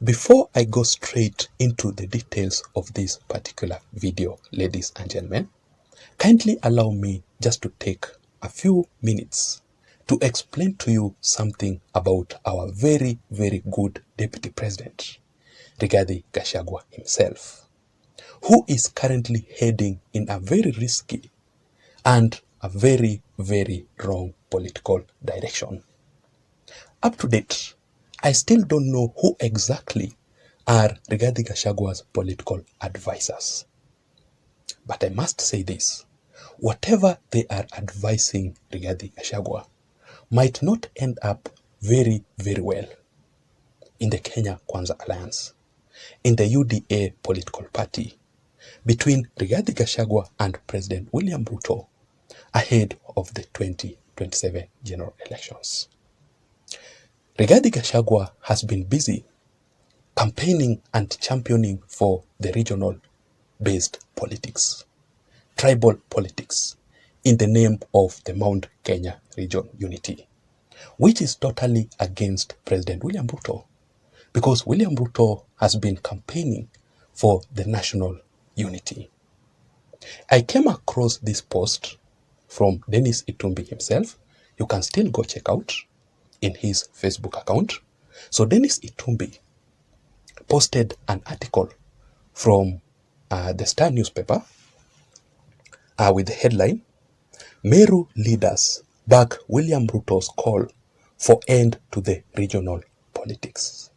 Before I go straight into the details of this particular video, ladies and gentlemen, kindly allow me just to take a few minutes to explain to you something about our very, very good Deputy President, Rigathi Gachagua himself, who is currently heading in a very risky and a very, very wrong political direction. Up to date, I still don't know who exactly are Rigathi Gachagua's political advisors. But I must say this, whatever they are advising Rigathi Gachagua might not end up very, very well in the Kenya Kwanza Alliance, in the UDA political party, between Rigathi Gachagua and President William Ruto ahead of the 2027 general elections. Rigathi Gachagua has been busy campaigning and championing for the regional-based politics, tribal politics, in the name of the Mount Kenya region unity, which is totally against President William Ruto, because William Ruto has been campaigning for the national unity. I came across this post from Dennis Itumbi himself. You can still go check out in his Facebook account. So Dennis Itumbi posted an article from the Star newspaper with the headline, Meru leaders back William Ruto's call for end to the regional politics.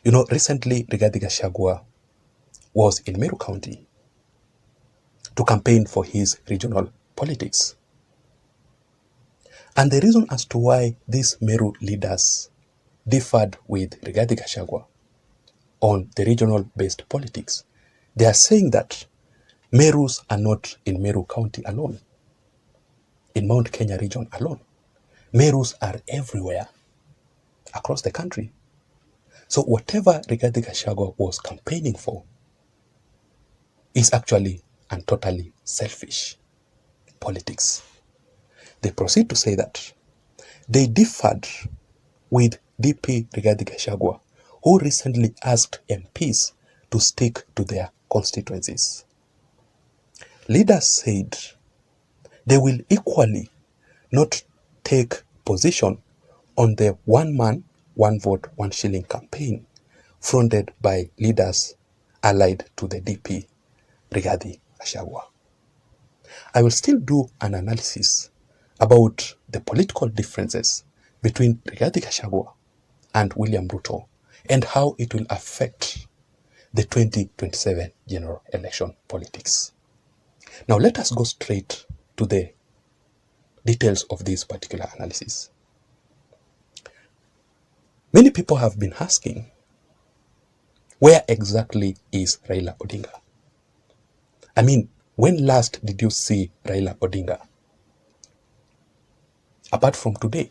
You know, recently Rigathi Gachagua was in Meru County to campaign for his regional politics. And the reason as to why these Meru leaders differed with Rigathi Gachagua on the regional-based politics, they are saying that Merus are not in Meru County alone, in Mount Kenya region alone. Merus are everywhere across the country. So whatever Rigathi Gachagua was campaigning for is actually and totally selfish politics. They proceed to say that they differed with DP Rigathi Gachagua, who recently asked MPs to stick to their constituencies. Leaders said they will equally not take position on the one man, one vote, one shilling campaign fronted by leaders allied to the DP Rigathi Gachagua. I will still do an analysis about the political differences between Rigathi Gachagua and William Ruto and how it will affect the 2027 general election politics. Now let us go straight to the details of this particular analysis. Many people have been asking, where exactly is Raila Odinga? I mean, when last did you see Raila Odinga? Apart from today.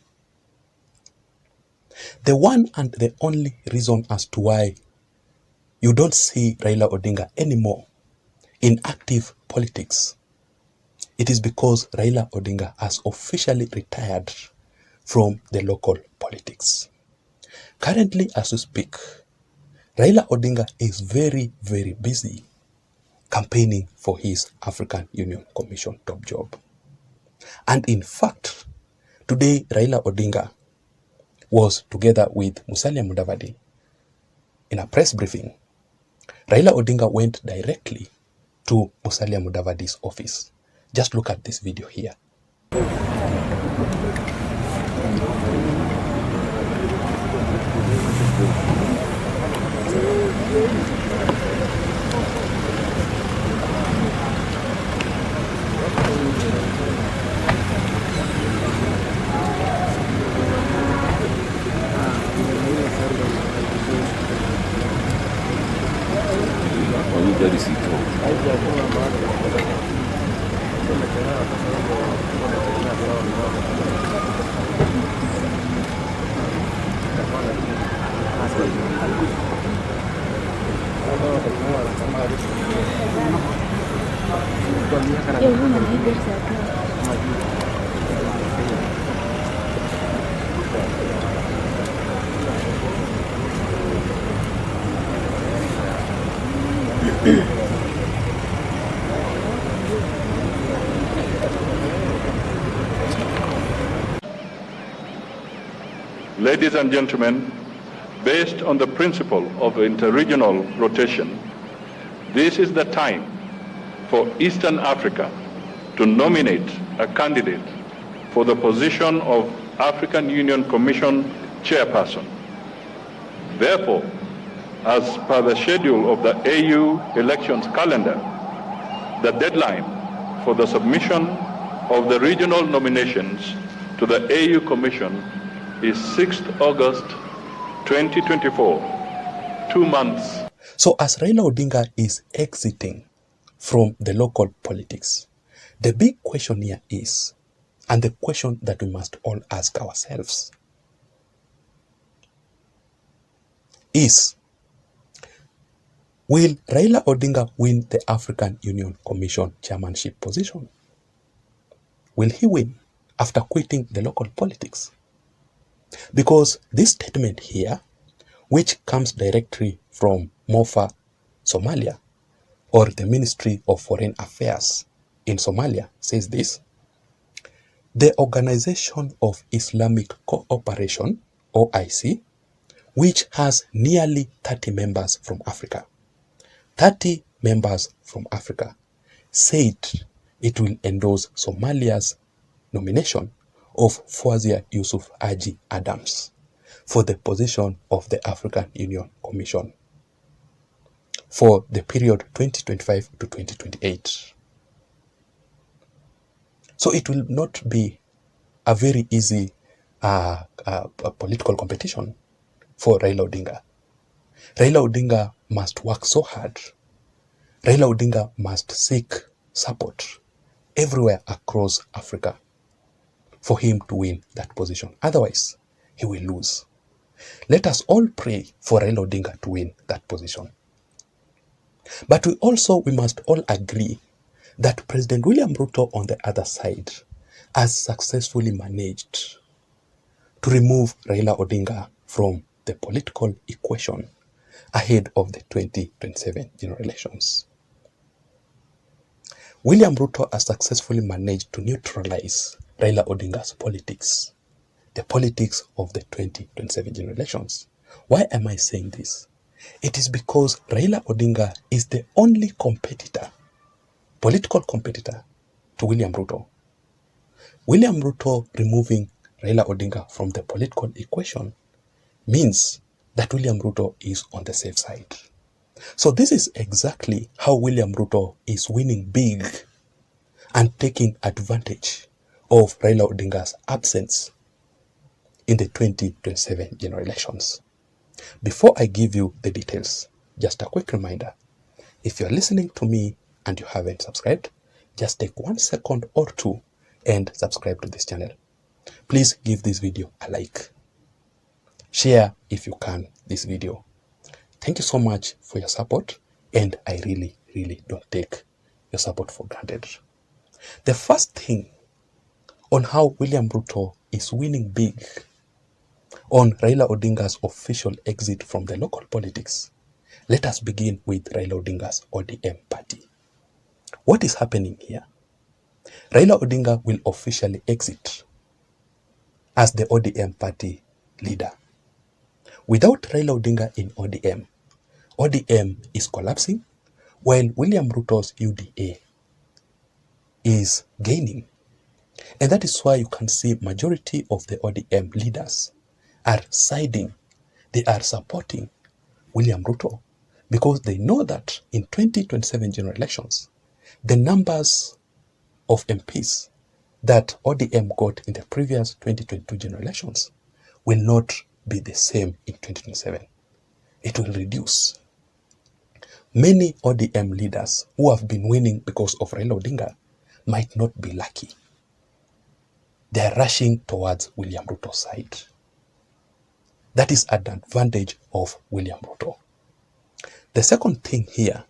The one and the only reason as to why you don't see Raila Odinga anymore in active politics, it is because Raila Odinga has officially retired from the local politics. Currently, as we speak, Raila Odinga is very, very busy campaigning for his African Union Commission top job. And in fact, today Raila Odinga was together with Musalia Mudavadi in a press briefing. Raila Odinga went directly to Musalia Mudavadi's office. Just look at this video here. Ladies and gentlemen, based on the principle of interregional rotation, this is the time for Eastern Africa to nominate a candidate for the position of African Union Commission chairperson. Therefore, as per the schedule of the AU elections calendar, the deadline for the submission of the regional nominations to the AU Commission is 6th August 2024, 2 months. So as Raila Odinga is exiting from the local politics, the big question here is, and the question that we must all ask ourselves, is, will Raila Odinga win the African Union Commission chairmanship position? Will he win after quitting the local politics? Because this statement here, which comes directly from MOFA, Somalia, or the Ministry of Foreign Affairs in Somalia, says this: the Organization of Islamic Cooperation, OIC, which has nearly 30 members from Africa, 30 members from Africa, said it will endorse Somalia's nomination of Fawzia Yusuf Haji Adams for the position of the African Union Commission for the period 2025 to 2028. So it will not be a very easy political competition for Raila Odinga. Raila Odinga must work so hard. Raila Odinga must seek support everywhere across Africa for him to win that position. Otherwise, he will lose. Let us all pray for Raila Odinga to win that position. But we must all agree that President William Ruto on the other side has successfully managed to remove Raila Odinga from the political equation ahead of the 2027 general elections. William Ruto has successfully managed to neutralize Raila Odinga's politics, the politics of the 2027 general elections. Why am I saying this? It is because Raila Odinga is the only competitor, political competitor, to William Ruto. William Ruto removing Raila Odinga from the political equation means that William Ruto is on the safe side. So this is exactly how William Ruto is winning big and taking advantage of Raila Odinga's absence in the 2027 general elections. Before I give you the details, just a quick reminder. If you're listening to me and you haven't subscribed, just take 1 second or 2 and subscribe to this channel. Please give this video a like. Share if you can this video. Thank you so much for your support, and I really don't take your support for granted. The first thing on how William Ruto is winning big on Raila Odinga's official exit from the local politics, let us begin with Raila Odinga's ODM party. What is happening here? Raila Odinga will officially exit as the ODM party leader. Without Raila Odinga in ODM, ODM is collapsing, while William Ruto's UDA is gaining. And that is why you can see majority of the ODM leaders are siding, they are supporting William Ruto, because they know that in 2027 general elections, the numbers of MPs that ODM got in the previous 2022 general elections will not be the same in 2027. It will reduce. Many ODM leaders who have been winning because of Raila Odinga might not be lucky. They are rushing towards William Ruto's side. That is an advantage of William Ruto. The second thing here,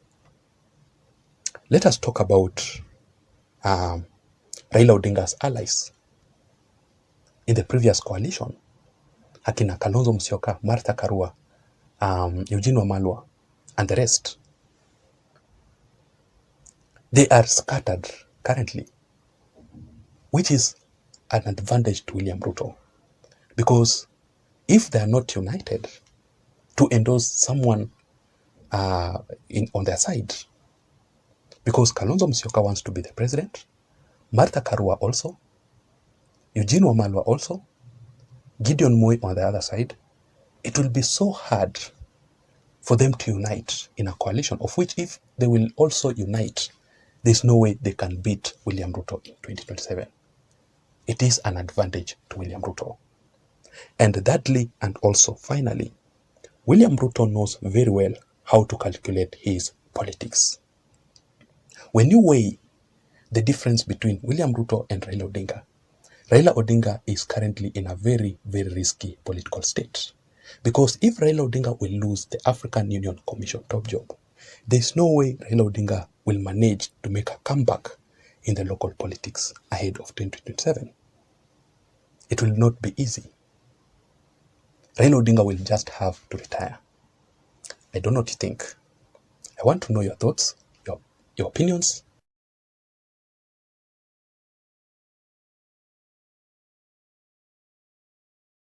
let us talk about Raila Odinga's allies in the previous coalition. Akina Kalonzo Musyoka, Martha Karua, Eugene Wamalwa, and the rest. They are scattered currently, which is an advantage to William Ruto, because if they are not united to endorse someone on their side, because Kalonzo Musyoka wants to be the president, Martha Karua also, Eugene Wamalwa also, Gideon Moi on the other side, it will be so hard for them to unite in a coalition, of which if they will also unite, there's no way they can beat William Ruto in 2027. It is an advantage to William Ruto. And thirdly, and also finally, William Ruto knows very well how to calculate his politics. When you weigh the difference between William Ruto and Raila Odinga is currently in a very, very risky political state. Because if Raila Odinga will lose the African Union Commission top job, there's no way Raila Odinga will manage to make a comeback in the local politics ahead of 2027. It will not be easy. Raila Odinga will just have to retire. I don't know what you think. I want to know your thoughts, your opinions.